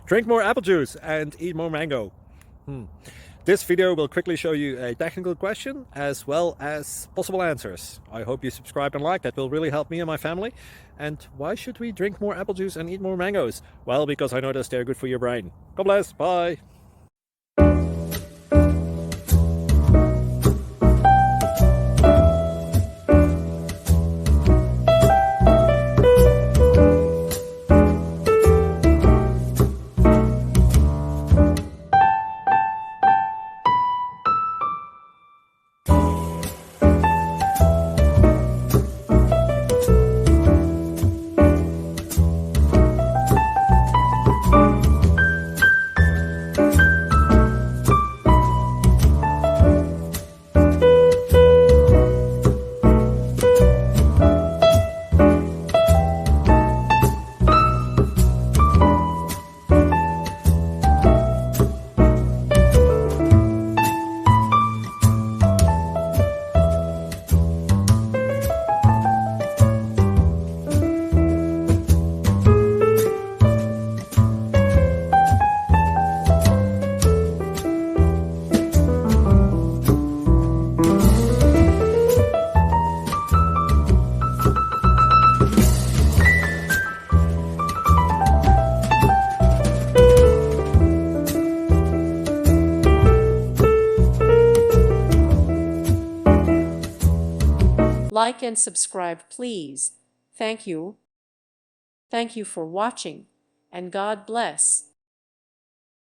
Drink more apple juice and eat more mango. This video will quickly show you a technical question as well as possible answers. I hope you subscribe and like, that will really help me and my family. And why should we drink more apple juice and eat more mangoes? Well, because I noticed they're good for your brain. God bless, bye. Like and subscribe, please. Thank you. Thank you for watching, and God bless.